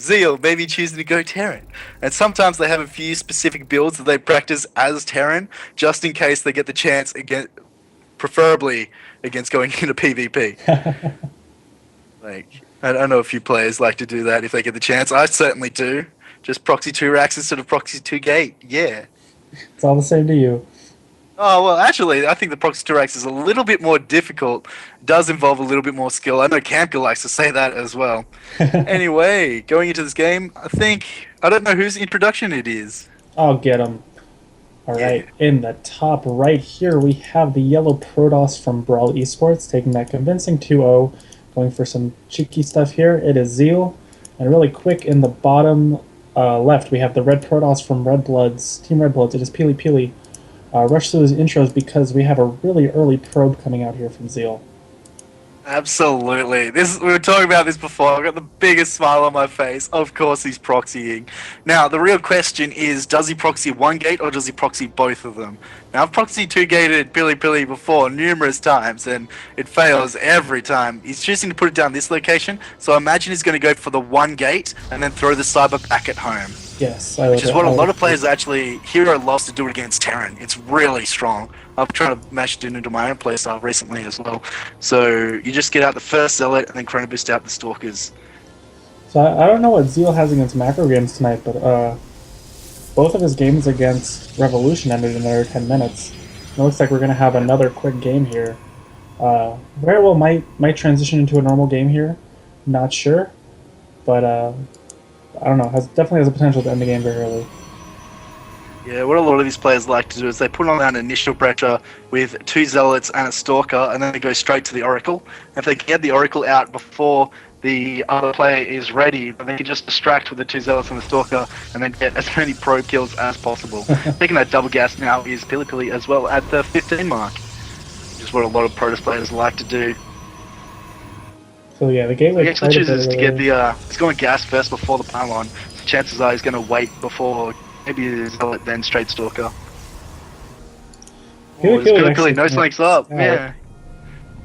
Zeal, maybe choosing to go Terran. And sometimes they have a few specific builds that they practice as Terran, just in case they get the chance against, preferably against going into PvP. Like, I don't know if few players like to do that if they get the chance. I certainly do. Just proxy 2 racks instead of proxy 2 gate. Yeah. It's all the same to you. Oh, well, actually, I think the proxy 2 racks is a little bit more difficult. Does involve a little bit more skill. I know Campy likes to say that as well. Anyway, going into this game, I don't know whose introduction it is. I'll get him. Alright, in the top right here, we have the yellow Protoss from BrwL Esports taking that convincing 2-0. Going for some cheeky stuff here. It is Zeal. And really quick in the bottom left, we have the red Protoss from Red Bloods, Team Red Bloods. It is PiLiPiLi. Rush through those intros because we have a really early probe coming out here from Zeal. Absolutely. We were talking about this before. I've got the biggest smile on my face. Of course he's proxying. Now, the real question is, does he proxy one gate or does he proxy both of them? Now, I've proxied 2-gated PiLiPiLi before numerous times, and it fails every time. He's choosing to put it down this location, so I imagine he's going to go for the one gate and then throw the cyber back at home. Yes, which is what a lot of players actually. Hero loves to do it against Terran. It's really strong. I've tried to mash it into my own playstyle recently as well. So you just get out the first Zealot and then Chrono Boost out the Stalkers. So I don't know what Zeal has against macro games tonight, but both of his games against Revolution ended in under 10 minutes. It looks like we're going to have another quick game here. BrwL might transition into a normal game here. Not sure, but I don't know. Definitely has the potential to end the game very early. Yeah, what a lot of these players like to do is they put on that initial pressure with 2 Zealots and a Stalker, and then they go straight to the Oracle. If they get the Oracle out before the other player is ready, then they can just distract with the 2 Zealots and the Stalker, and then get as many probe kills as possible. Taking that double gas now is PiLiPiLi as well at the 15 mark, which is what a lot of Protoss players like to do. So yeah, the gateway. He actually chooses to get the. He's going gas first before the pylon. So chances are he's going to wait before maybe the Zealot, then straight Stalker. PiLiPiLi no slinks up. Yeah,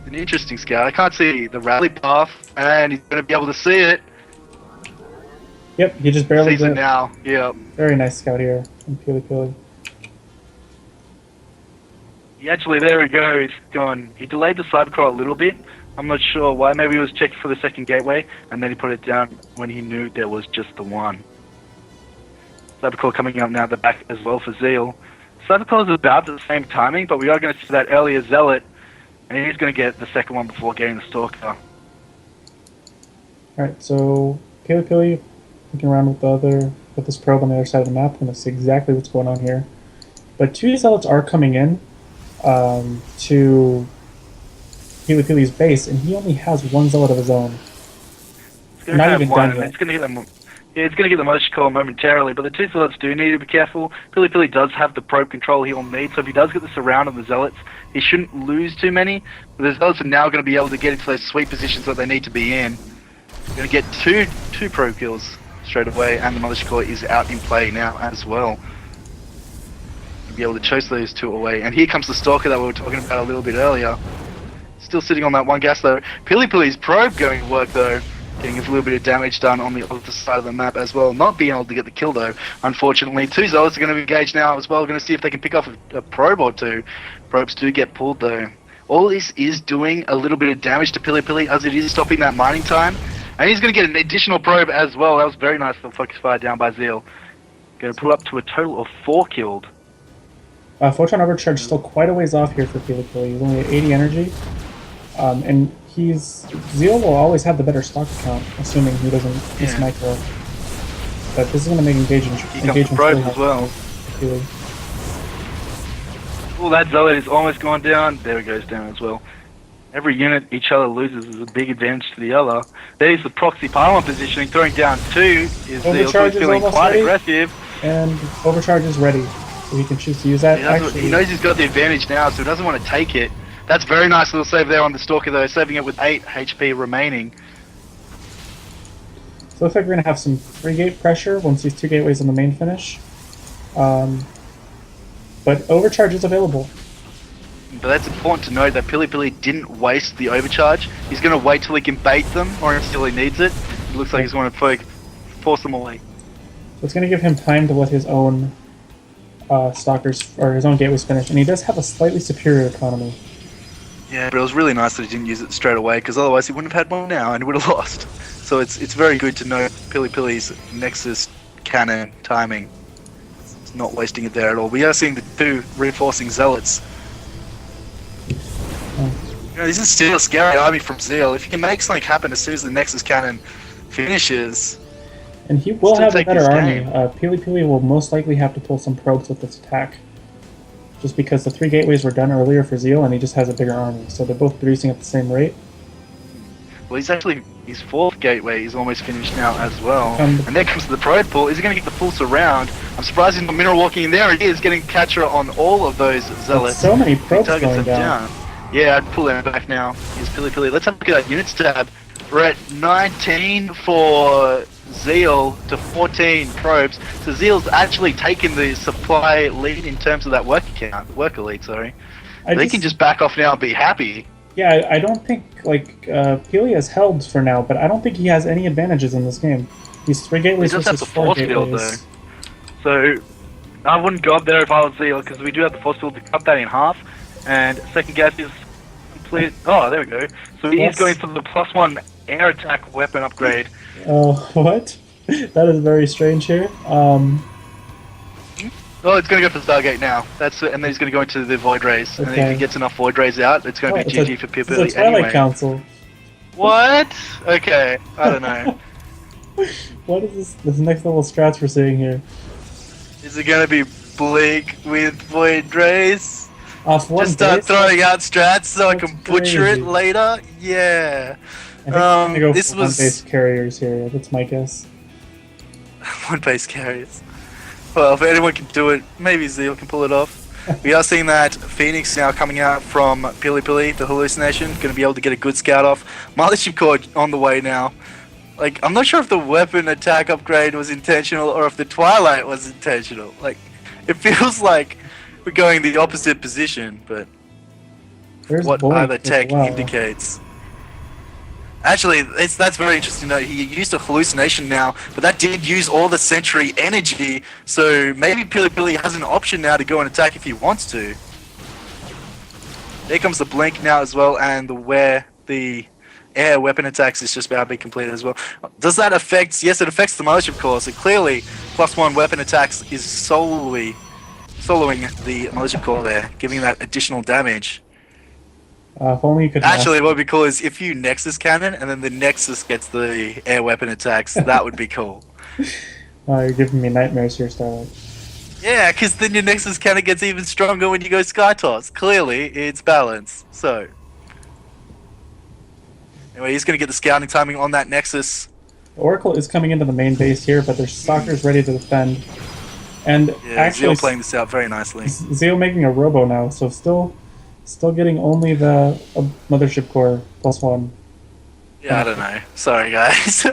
an interesting scout. I can't see the rally path, and he's going to be able to see it. Yep, he just barely sees it now. Yep. Very nice scout here from PiLiPiLi. He actually, there he goes. He delayed the cybercrawl a little bit. I'm not sure why. Maybe he was checking for the second gateway, and then he put it down when he knew there was just the one. Cybercrawl coming up now at the back as well for Zeal. Cybercrawl is about the same timing, but we are going to see that earlier Zealot, and he's going to get the second one before getting the Stalker. Alright, so PiLiPiLi looking around with this probe on the other side of the map. We're going to see exactly what's going on here. But 2 Zealots are coming in to PiLiPiLi's base, and he only has 1 Zealot of his own. It's going to have one, and it's going to hit them. Yeah, it's going to get the Mother's Call momentarily, but the 2 Zealots do need to be careful. PiLiPiLi does have the probe control he'll need, so if he does get the surround on the Zealots, he shouldn't lose too many. But the Zealots are now going to be able to get into those sweet positions that they need to be in. They're going to get two probe kills straight away, and the Mother's Call is out in play now as well. Be able to chase those 2 away. And here comes the Stalker that we were talking about a little bit earlier. Still sitting on that 1 gas though. PiLiPiLi's probe going to work though. Getting a little bit of damage done on the other side of the map as well. Not being able to get the kill though, unfortunately. 2 Zealots are going to be engaged now as well. We're going to see if they can pick off a probe or 2. Probes do get pulled though. All this is doing a little bit of damage to PiLiPiLi as it is stopping that mining time. And he's going to get an additional probe as well. That was very nice little focus fire down by Zeal. Going to pull up to a total of 4 killed. Photon Overcharge still quite a ways off here for PiLiPiLi. He's only at 80 energy. And Zeal will always have the better stock count, assuming he doesn't miss micro. But this is going to make engagement really as well. Oh, that Zealot is almost gone down. There it goes down as well. Every unit each other loses is a big advantage to the other. There's the proxy pylon positioning, throwing down 2 is Zeal, so he's feeling quite aggressive. And Overcharge is ready, so he can choose to use that. He knows he's got the advantage now, so he doesn't want to take it. That's very nice little save there on the Stalker though, saving it with 8 HP remaining. So it looks like we're going to have some 3-gate pressure once these 2 gateways on the main finish. But Overcharge is available. But that's important to note that PiLiPiLi didn't waste the Overcharge. He's going to wait till he can bait them or until he needs it. It looks like he's going to force them away. So it's going to give him time to let his own stalkers or his own gateways finish, and he does have a slightly superior economy. Yeah, but it was really nice that he didn't use it straight away, because otherwise he wouldn't have had one now and he would have lost. So it's very good to know PiLiPiLi's Nexus cannon timing. It's not wasting it there at all. We are seeing the two reinforcing zealots. You know, this is still a scary army from Zeal. If you can make something happen as soon as the Nexus cannon finishes... And he will have a better army. game. PiLiPiLi will most likely have to pull some probes with this attack. Just because the 3 gateways were done earlier for Zeal, and he just has a bigger army. So they're both producing at the same rate. Well, he's actually... His 4th gateway is almost finished now as well. And there comes the probe pool. Is he going to get the full surround? I'm surprised he's not mineral walking in there. He is getting catcher on all of those zealots. So many probes He targets going them down. Yeah, I'd pull them back now. Here's PiLiPiLi. Let's have a look at that units tab. We're at 19 for Zeal to 14 probes. So Zeal's actually taken the supply lead in terms of that worker lead, sorry. They can just back off now and be happy. Yeah, I don't think, like, Pili has held for now, but I don't think he has any advantages in this game. He's 3 gateways He does have versus the 4 force field, gateways. though. So, I wouldn't go up there if I was Zeal, because we do have the force field to cut that in half. And second gas is complete. Oh, there we go. So he is going for the +1 air attack weapon upgrade. Oh, what? That is very strange here. Oh, it's going to go for Stargate now. That's it, and then he's going to go into the Void Rays. And then if he gets enough Void Rays out, it's going to be GG for PiLiPiLi it's a Twilight anyway. Council. What? Okay, I don't know. What is this next level strats we're seeing here? Is it going to be Blink with Void Rays? Off one Just start base? throwing out strats so I That's can butcher it crazy. later? Yeah. I think I'm gonna go this for was- one-base carriers here. That's my guess. One base carriers. Well, if anyone can do it, maybe Zeal can pull it off. We are seeing that Phoenix now coming out from PiLiPiLi, the hallucination, going to be able to get a good scout off. Mothership Core on the way now. Like, I'm not sure if the weapon attack upgrade was intentional or if the Twilight was intentional. Like, it feels like we're going the opposite position, but There's what Blink either as tech well. indicates. Actually, that's very interesting to know. He used a hallucination now, but that did use all the sentry energy, so maybe PiLiPiLi has an option now to go and attack if he wants to. There comes the blink now as well, and the air weapon attacks is just about to be completed as well. Does that affect... Yes, it affects the Mothership Core, so clearly +1 weapon attacks is soloing the Mothership Core there, giving that additional damage. If only you could... Actually, what would be cool is if you Nexus cannon and then the Nexus gets the air weapon attacks. That would be cool. You're giving me nightmares here, Starlight. Yeah, because then your Nexus cannon gets even stronger when you go Sky Toss. Clearly, it's balanced. So, anyway, he's going to get the scouting timing on that Nexus. The Oracle is coming into the main base here, but there's stalkers ready to defend. And Yeah, actually, Zeal playing this out very nicely. Zeal making a robo now, so still getting only the Mothership Core +1. Yeah, I don't know. Sorry, guys.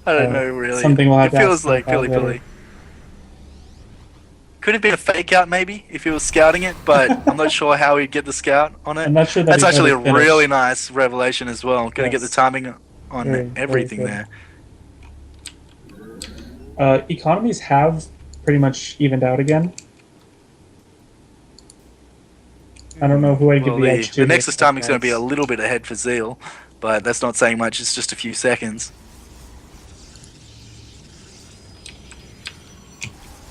I don't know, really. Something we'll have It to feels ask like about PiLiPiLi. later. Could have been a fake out, maybe, if he was scouting it, but I'm not sure how he'd get the scout on it. I'm not sure that That's he's actually a gonna finish. really nice revelation as well. Going to get the Yes. timing on Very, very everything good. there. Economies have pretty much evened out again. I don't know who I'd give Well, the edge to. the Nexus here. timing's going to be a little bit ahead for Zeal, but that's not saying much. It's just a few seconds.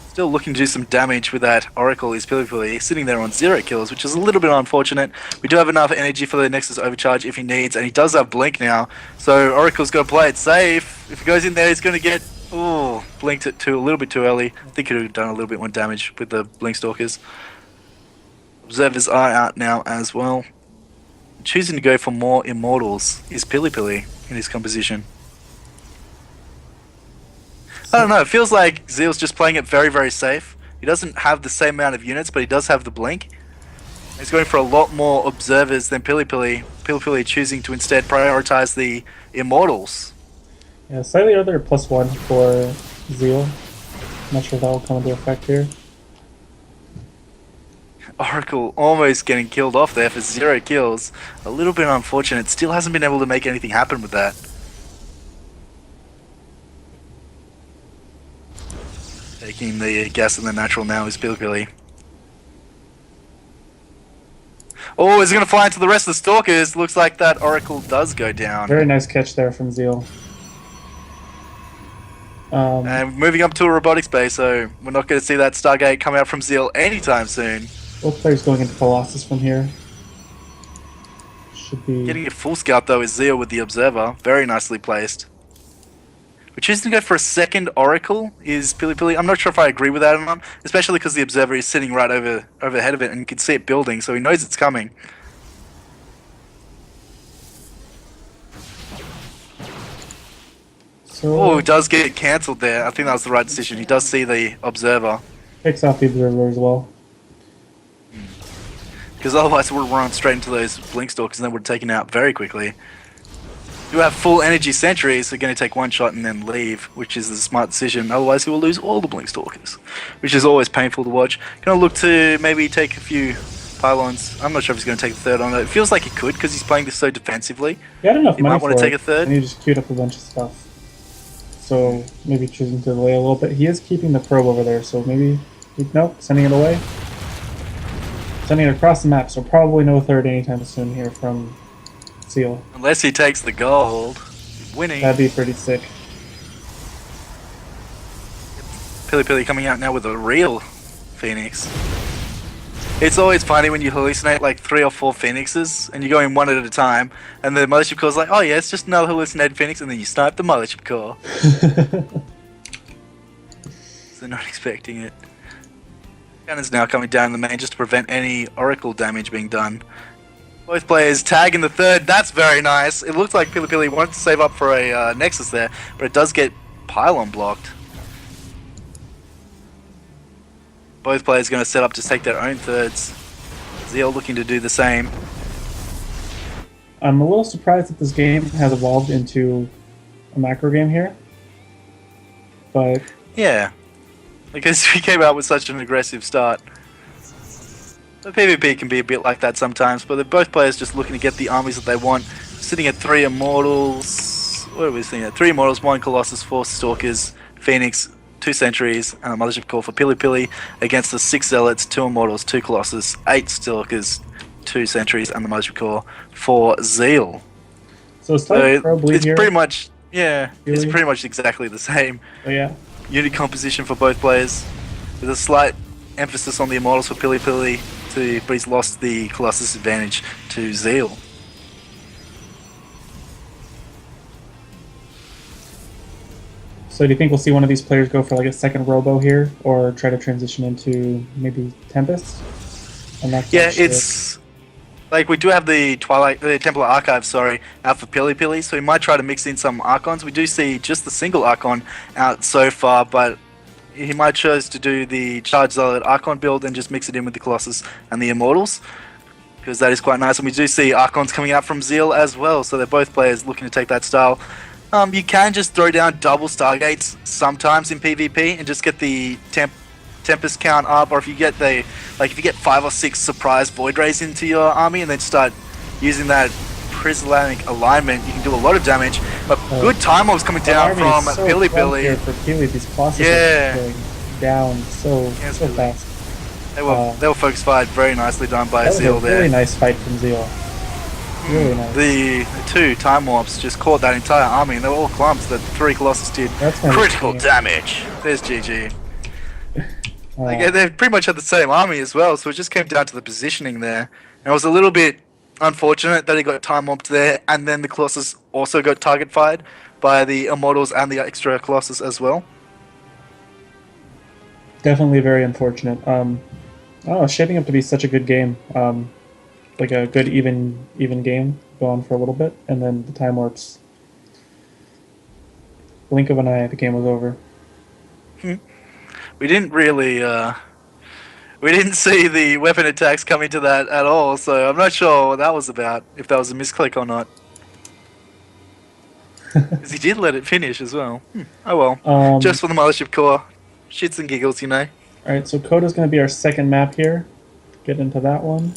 Still looking to do some damage with that Oracle is PiLiPiLi, sitting there on 0 kills, which is a little bit unfortunate. We do have enough energy for the Nexus overcharge if he needs, and he does have Blink now, so Oracle's got to play it safe. If he goes in there, he's going to get... Oh, blinked it a little bit too early. I think he would have done a little bit more damage with the Blink Stalkers. Observers are out now as well. Choosing to go for more Immortals is PiLiPiLi in his composition. I don't know, it feels like Zeal's just playing it very, very safe. He doesn't have the same amount of units, but he does have the blink. He's going for a lot more observers than PiLiPiLi. PiLiPiLi choosing to instead prioritize the Immortals. Yeah, slightly other +1 for Zeal. Not sure if that will come into effect here. Oracle almost getting killed off there for 0 kills. A little bit unfortunate. Still hasn't been able to make anything happen with that. Taking the gas and the natural now is PiLiPiLi. Oh, is it going to fly into the rest of the Stalkers? Looks like that Oracle does go down. Very nice catch there from Zeal. And moving up to a robotics base, so we're not going to see that Stargate come out from Zeal anytime soon. Both players going into Colossus from here. Should be Getting a full scout though is Zeal with the Observer. Very nicely placed. We're choosing to go for a second Oracle is PiLiPiLi. I'm not sure if I agree with that or not, especially because the Observer is sitting right overhead of it and you can see it building, so he knows it's coming. So Oh, it does get cancelled there. I think that was the right decision. He does see the Observer. Takes off the Observer as well. Because otherwise it would have run straight into those Blink Stalkers and then would have taken out very quickly. You have full energy sentries, so going to take one shot and then leave, which is the smart decision. Otherwise he will lose all the Blink Stalkers, which is always painful to watch. Going to look to maybe take a few pylons. I'm not sure if he's going to take a third on it. It feels like he could because he's playing this so defensively. He had enough He money might want to for take it, a third. and he just queued up a bunch of stuff. So maybe choosing to delay a little bit. He is keeping the probe over there, so maybe nope, sending it away. Sending it across the map, so probably no third anytime soon here from Zeal. Unless he takes the gold. Winning. That'd be pretty sick. PiLiPiLi coming out now with a real Phoenix. It's always funny when you hallucinate like 3 or 4 Phoenixes and you go in one at a time and the Mothership Core's like, oh yeah, it's just another hallucinated Phoenix, and then you snipe the Mothership Core. So not expecting it. Cannon's now coming down the main just to prevent any Oracle damage being done. Both players tag in the third. That's very nice. It looks like PiLiPiLi wants to save up for a Nexus there, but it does get Pylon blocked. Both players going to set up to take their own thirds. Zeal looking to do the same. I'm a little surprised that this game has evolved into a macro game here. But Yeah, because we came out with such an aggressive start. The PvP can be a bit like that sometimes, but they're both players just looking to get the armies that they want. Sitting at 3 Immortals. What are we sitting at? 3 Immortals, 1 Colossus, 4 Stalkers, Phoenix, 2 Sentries, and a Mothership Core for PiLiPiLi against the 6 Zealots, 2 Immortals, 2 Colossus, 8 Stalkers, 2 Sentries, and the Mothership Core for Zeal. so it's like it's here. pretty much, yeah, it's Really? pretty much exactly the same But yeah. unit composition for both players, with a slight emphasis on the Immortals for PiLiPiLi, but he's lost the Colossus advantage to Zeal. So do you think we'll see one of these players go for like a second Robo here, or try to transition into maybe Tempest? I'm not Yeah, quite sure. it's like we do have the Templar Archive, out for PiLiPiLi, so we might try to mix in some Archons. We do see just the single Archon out so far, but he might choose to do the Charge Zealot Archon build and just mix it in with the Colossus and the Immortals, because that is quite nice. And we do see Archons coming out from Zeal as well, so they're both players looking to take that style. You can just throw down double Stargates sometimes in PvP and just get the Tempest count up, or if you get if you get 5 or 6 surprise Void Rays into your army and then start using that Prismatic alignment, you can do a lot of damage. But good time mobs coming down from PiLiPiLi. For PiLi, these Colossus Yeah. are going down so Yes, really. fast. They were focus fired, very nicely done by That was Zeal a there. really nice fight from Zeal. Really nice. The 2 time warps just caught that entire army, and they were all clumps. The 3 Colossus did That's when critical it came. damage. There's GG. They pretty much had the same army as well, so it just came down to the positioning there. And it was a little bit unfortunate that he got time warped there, and then the Colossus also got target fired by the Immortals and the extra Colossus as well. Definitely very unfortunate. I don't know, it's shaping up to be such a good game. Like a good even game, go on for a little bit, and then the time warps. Blink of an eye, the game was over. We didn't really, we didn't see the weapon attacks coming to that at all, so I'm not sure what that was about, if that was a misclick or not. Because he did let it finish as well. Oh well. Just for the Mothership Core. Shits and giggles, you know. Alright, so Coda's going to be our second map here. Get into that one.